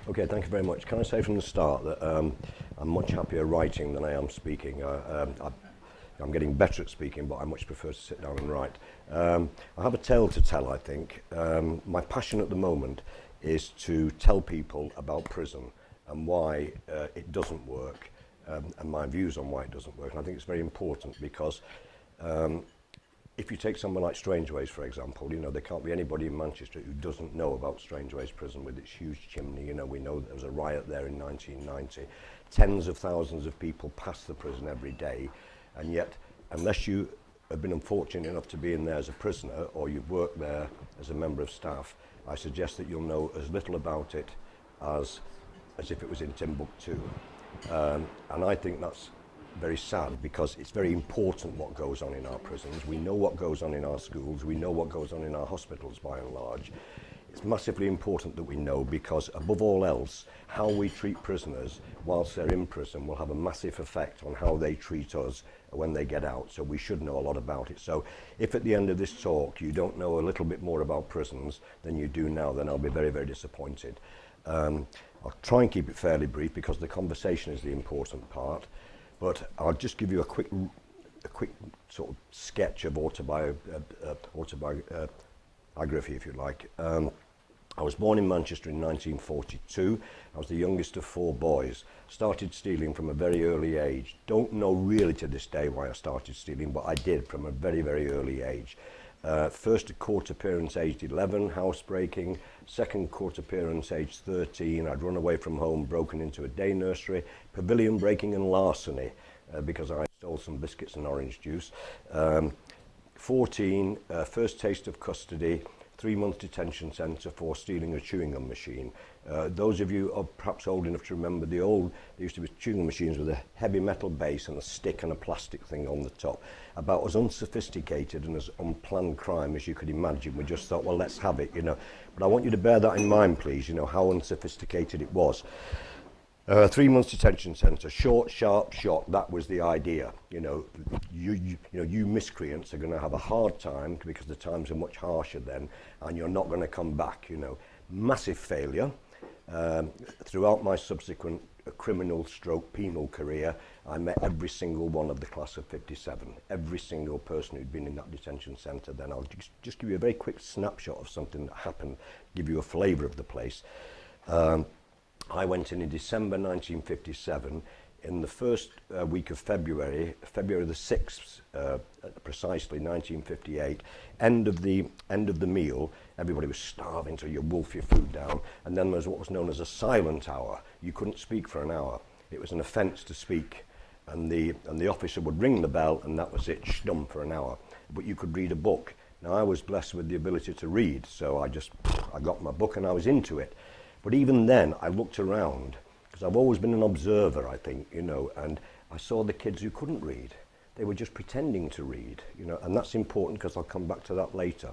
Okay, thank you very much. Can I say from the start that I'm much happier writing than I am speaking. I'm getting better at speaking, but I much prefer to sit down and write. I have a tale to tell, I think. My passion at the moment is to tell people about prison and why it doesn't work, and my views on why it doesn't work. And I think it's very important because if you take someone like Strangeways, for example, you know, there can't be anybody in Manchester who doesn't know about Strangeways prison with its huge chimney. You know, we know there was a riot there in 1990. Tens of thousands of people pass the prison every day, and yet, unless you have been unfortunate enough to be in there as a prisoner or you've worked there as a member of staff, I suggest that you'll know as little about it as if it was in Timbuktu. And I think that's very sad, because it's very important what goes on in our prisons. We know what goes on in our schools, we know what goes on in our hospitals by and large. It's massively important that we know, because above all else, how we treat prisoners whilst they're in prison will have a massive effect on how they treat us when they get out. So we should know a lot about it. So if at the end of this talk you don't know a little bit more about prisons than you do now, then I'll be very, very disappointed. I'll try and keep it fairly brief, because the conversation is the important part. But I'll just give you a quick sort of sketch of autobiography, if you like. I was born in Manchester in 1942. I was the youngest of 4 boys. Started stealing from a very early age. Don't know really to this day why I started stealing, but I did from a very, very early age. First court appearance aged 11, housebreaking. Second court appearance aged 13. I'd run away from home, broken into a day nursery. Pavilion breaking and larceny, because I stole some biscuits and orange juice. 14, first taste of custody. 3-month detention centre for stealing a chewing gum machine. Those of you are perhaps old enough to remember there used to be chewing gum machines with a heavy metal base and a stick and a plastic thing on the top. About as unsophisticated and as unplanned crime as you could imagine. We just thought, well, let's have it, you know. But I want you to bear that in mind, please, you know, how unsophisticated it was. 3 months detention centre, short, sharp shot. That was the idea. You know, you miscreants are going to have a hard time, because the times are much harsher then, and you're not going to come back. You know, massive failure. Throughout my subsequent criminal/penal career, I met every single one of the class of '57. Every single person who'd been in that detention centre. Then I'll just give you a very quick snapshot of something that happened, give you a flavour of the place. I went in December 1957. In the first week of February the 6th, precisely 1958, end of the meal, everybody was starving, so you wolf your food down. And then there was what was known as a silent hour. You couldn't speak for an hour. It was an offence to speak, and the officer would ring the bell, and that was it, stum for an hour. But you could read a book. Now I was blessed with the ability to read, so I got my book and I was into it. But even then, I looked around, because I've always been an observer, I think, you know, and I saw the kids who couldn't read. They were just pretending to read, you know, and that's important, because I'll come back to that later.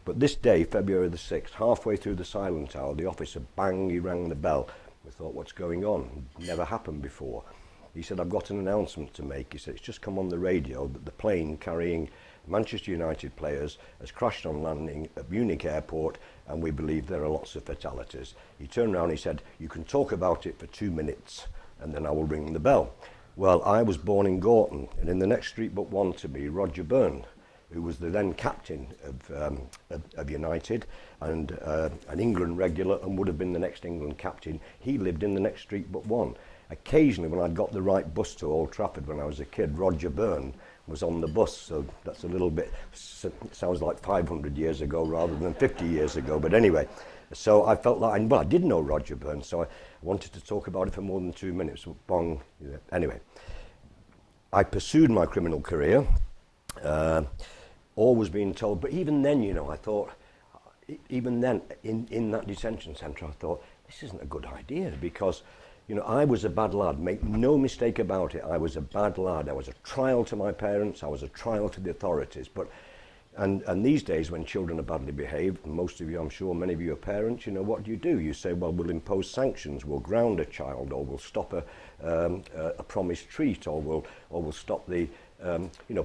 But this day, February the 6th, halfway through the silent hour, the officer, bang, he rang the bell. We thought, what's going on? Never happened before. He said, I've got an announcement to make. He said, it's just come on the radio that the plane carrying Manchester United players has crashed on landing at Munich airport, and we believe there are lots of fatalities. He turned around and he said, you can talk about it for 2 minutes, and then I will ring the bell. Well, I was born in Gorton, and in the next street but one to me, Roger Byrne, who was the then captain of United, and an England regular, and would have been the next England captain. He lived in the next street but one. Occasionally, when I'd got the right bus to Old Trafford when I was a kid, Roger Byrne was on the bus, so that's a little bit, sounds like 500 years ago rather than 50 years ago, but anyway. So I felt like, well, I did know Roger Byrne, so I wanted to talk about it for more than 2 minutes. Bong. Anyway, I pursued my criminal career, always being told, but even then, you know, I thought, even then, in that detention centre, I thought, this isn't a good idea, because, you know, I was a bad lad. Make no mistake about it. I was a bad lad. I was a trial to my parents. I was a trial to the authorities. But, and these days, when children are badly behaved, and most of you, I'm sure, many of you are parents, you know, what do? You say, well, we'll impose sanctions. We'll ground a child, or we'll stop a promised treat, or we'll stop the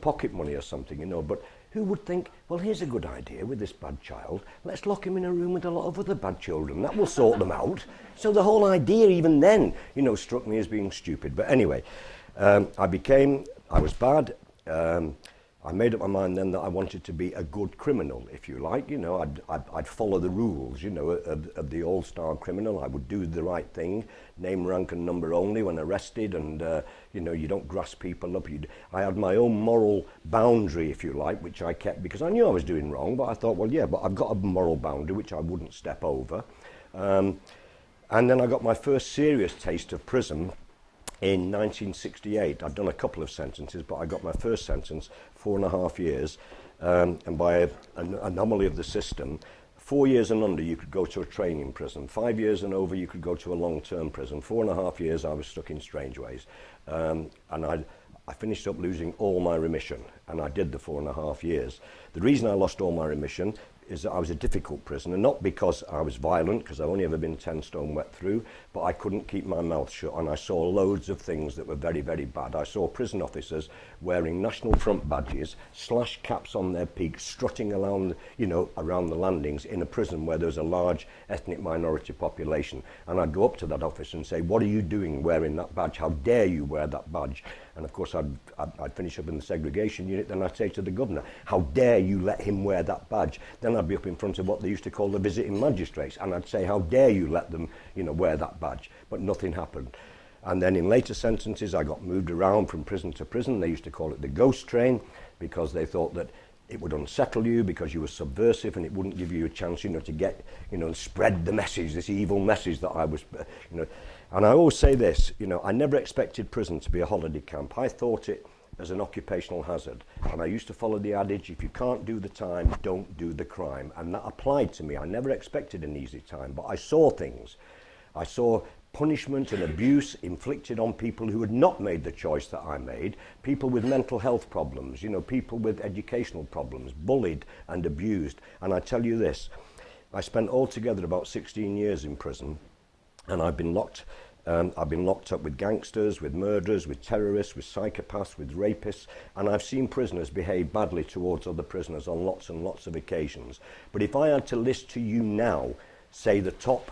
pocket money or something, but who would think, well, here's a good idea with this bad child, let's lock him in a room with a lot of other bad children, that will sort them out. So the whole idea even then, struck me as being stupid. But anyway, I was bad. I made up my mind then that I wanted to be a good criminal, if you like. I'd follow the rules, of the old-style criminal. I would do the right thing, name, rank and number only when arrested, and, you don't grass people up. I had my own moral boundary, if you like, which I kept because I knew I was doing wrong, but I thought, well, yeah, but I've got a moral boundary which I wouldn't step over. And then I got my first serious taste of prison in 1968. I'd done a couple of sentences, but I got my first sentence, 4.5 years, and by an anomaly of the system, 4 years and under you could go to a training prison, 5 years and over you could go to a long-term prison. 4.5 years I was stuck in Strangeways, and I finished up losing all my remission, and I did the 4.5 years. The reason I lost all my remission is that I was a difficult prisoner, not because I was violent, because I've only ever been 10 stone wet through, but I couldn't keep my mouth shut, and I saw loads of things that were very, very bad. I saw prison officers wearing National Front badges, slash caps on their peaks, strutting around, around the landings in a prison where there was a large ethnic minority population. And I'd go up to that officer and say, what are you doing wearing that badge? How dare you wear that badge? And of course, I'd finish up in the segregation unit, then I'd say to the governor, how dare you let him wear that badge? Then I'd be up in front of what they used to call the visiting magistrates, and I'd say, how dare you let them, wear that badge? But nothing happened. And then in later sentences, I got moved around from prison to prison. They used to call it the ghost train, because they thought that it would unsettle you because you were subversive, and it wouldn't give you a chance, to get, spread the message, this evil message that I was, And I always say this, I never expected prison to be a holiday camp. I thought it as an occupational hazard. And I used to follow the adage, if you can't do the time, don't do the crime. And that applied to me. I never expected an easy time, but I saw things. I saw punishment and abuse inflicted on people who had not made the choice that I made, people with mental health problems, people with educational problems, bullied and abused. And I tell you this, I spent altogether about 16 years in prison, and I've been locked up with gangsters, with murderers, with terrorists, with psychopaths, with rapists, and I've seen prisoners behave badly towards other prisoners on lots and lots of occasions. But if I had to list to you now, say the top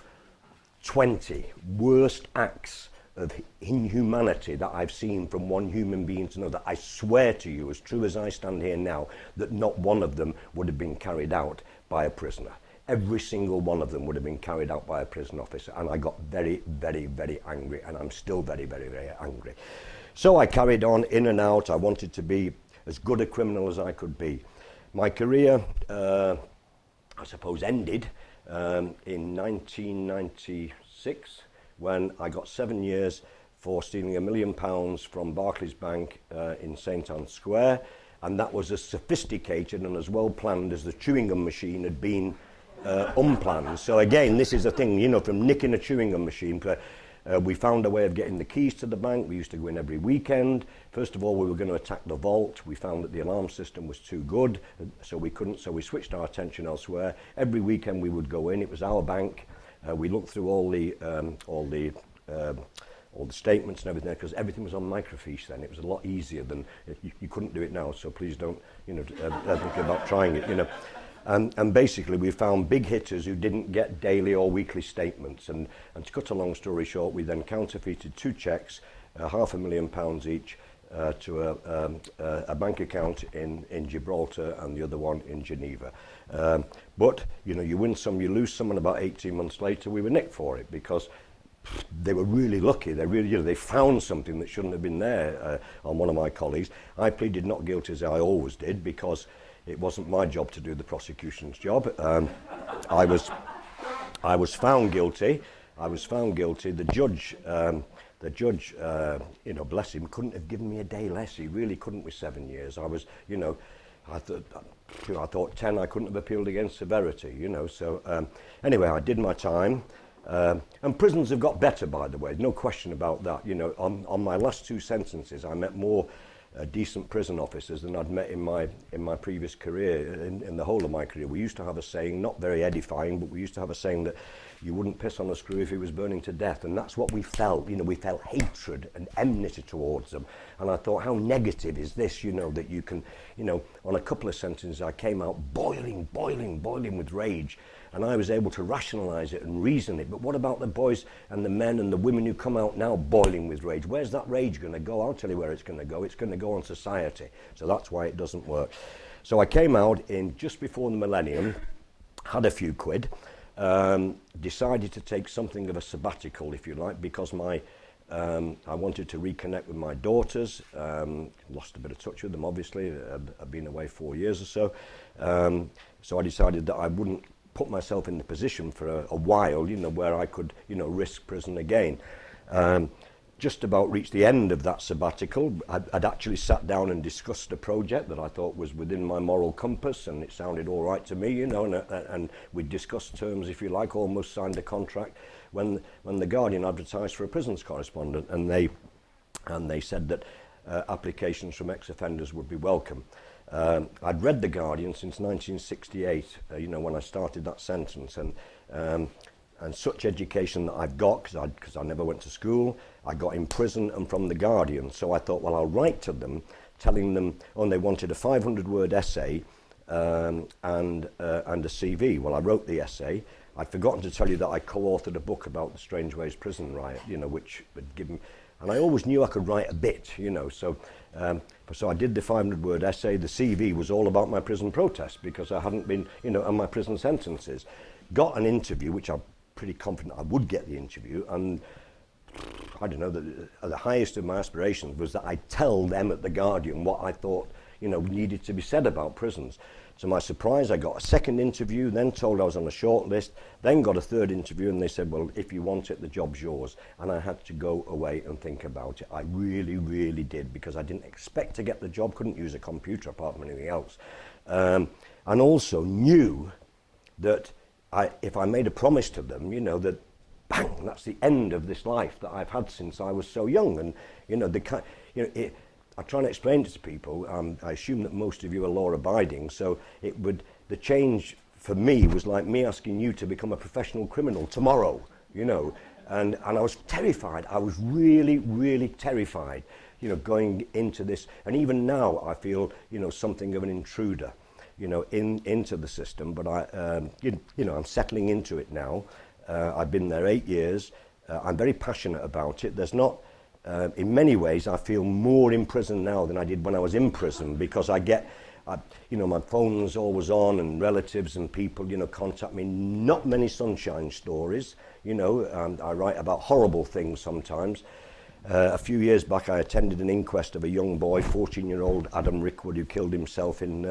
20 worst acts of inhumanity that I've seen from one human being to another, I swear to you, as true as I stand here now, that not one of them would have been carried out by a prisoner. Every single one of them would have been carried out by a prison officer, and I got very, very, very angry, and I'm still very, very, very angry. So I carried on in and out. I wanted to be as good a criminal as I could be. My career, I suppose, ended in 1996 when I got 7 years for stealing £1 million from Barclays Bank in St Anne's Square, and that was as sophisticated and as well planned as the chewing gum machine had been unplanned. So again, this is a thing, from nicking a chewing gum machine. We found a way of getting the keys to the bank. We used to go in every weekend. First of all, we were going to attack the vault. We found that the alarm system was too good, so we couldn't. So we switched our attention elsewhere. Every weekend we would go in. It was our bank. We looked through all the statements and everything, because everything was on microfiche then. It was a lot easier than you couldn't do it now. So please don't, think about trying it. And basically we found big hitters who didn't get daily or weekly statements, and to cut a long story short, we then counterfeited 2 cheques, £500,000 each, to a bank account in Gibraltar and the other one in Geneva. But you win some, you lose some, and about 18 months later we were nicked for it, because they were really lucky. They really, they found something that shouldn't have been there on one of my colleagues. I pleaded not guilty, as I always did, because it wasn't my job to do the prosecution's job. I was found guilty. The judge, bless him, couldn't have given me a day less. He really couldn't with 7 years. I thought 10. I couldn't have appealed against severity. So anyway, I did my time. And prisons have got better, by the way, no question about that. On my last 2 sentences, I met more decent prison officers than I'd met in my previous career, in the whole of my career. We used to have a saying, not very edifying, but we used to have a saying that you wouldn't piss on a screw if he was burning to death, and that's what we felt. You know, we felt hatred and enmity towards them, and I thought, how negative is this, you know, that you can, you know, on a couple of sentences I came out boiling with rage, and I was able to rationalise it and reason it. But what about the boys and the men and the women who come out now boiling with rage? Where's that rage going to go? I'll tell you where it's going to go. It's going to go on society. So that's why it doesn't work. So I came out in just before the millennium, had a few quid, decided to take something of a sabbatical, if you like, because I wanted to reconnect with my daughters. Lost a bit of touch with them, obviously. I've been away 4 years or so. So I decided that I wouldn't put myself in the position for a while, you know, where I could, you know, risk prison again. Just about reached the end of that sabbatical. I'd actually sat down and discussed a project that I thought was within my moral compass, and it sounded all right to me, you know, and we discussed terms, if you like, almost signed a contract, when the Guardian advertised for a prisons correspondent, and they said that applications from ex-offenders would be welcome. I'd read The Guardian since 1968, you know, when I started that sentence, and such education that I've got, because I never went to school, I got in prison and from The Guardian. So I thought, well, I'll write to them, telling them, oh, they wanted a 500-word essay and a CV. Well, I wrote the essay. I'd forgotten to tell you that I co-authored a book about the Strange Ways prison riot, you know, which would give me, and I always knew I could write a bit, you know, so I did the 500-word essay. The CV was all about my prison protest, because I hadn't been, you know, and my prison sentences. Got an interview, which I'm pretty confident I would get the interview, and I don't know, the highest of my aspirations was that I'd tell them at The Guardian what I thought, you know, needed to be said about prisons. To my surprise, I got a second interview, then told I was on a short list, then got a third interview, and they said, well, if you want it, the job's yours. And I had to go away and think about it. I really did, because I didn't expect to get the job, couldn't use a computer apart from anything else. And also knew that if I made a promise to them, you know, that bang, that's the end of this life that I've had since I was so young. And, you know, I try and explain it to people. I assume that most of you are law-abiding, so the change for me was like me asking you to become a professional criminal tomorrow, you know. And I was terrified. I was really terrified, you know, going into this. And even now, I feel, you know, something of an intruder, you know, into the system. But you know, I'm settling into it now. I've been there 8 years. I'm very passionate about it. There's not. In many ways, I feel more in prison now than I did when I was in prison, because you know, my phone's always on, and relatives and people, you know, contact me. Not many sunshine stories, you know. I write about horrible things sometimes. A few years back, I attended an inquest of a young boy, 14-year-old Adam Rickwood, who killed himself in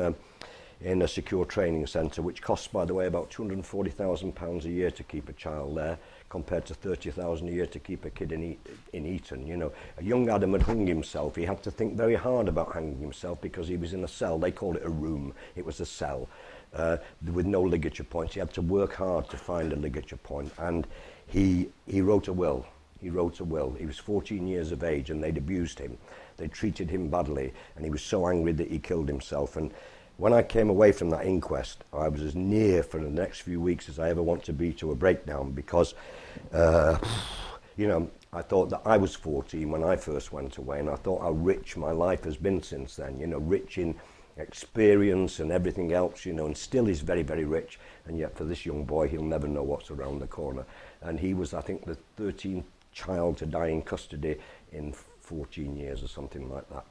a secure training centre, which costs, by the way, about £240,000 a year to keep a child there, compared to £30,000 a year to keep a kid in Eton. You know, a young Adam had hung himself. He had to think very hard about hanging himself, because he was in a cell. They called it a room. It was a cell with no ligature points. He had to work hard to find a ligature point, and he wrote a will. He wrote a will. He was 14 years of age, and they'd abused him. They treated him badly, and he was so angry that he killed himself. And when I came away from that inquest, I was as near for the next few weeks as I ever want to be to a breakdown, because, you know, I thought that I was 14 when I first went away, and I thought how rich my life has been since then, you know, rich in experience and everything else, you know, and still is very rich. And yet for this young boy, he'll never know what's around the corner. And he was, I think, the 13th child to die in custody in 14 years or something like that.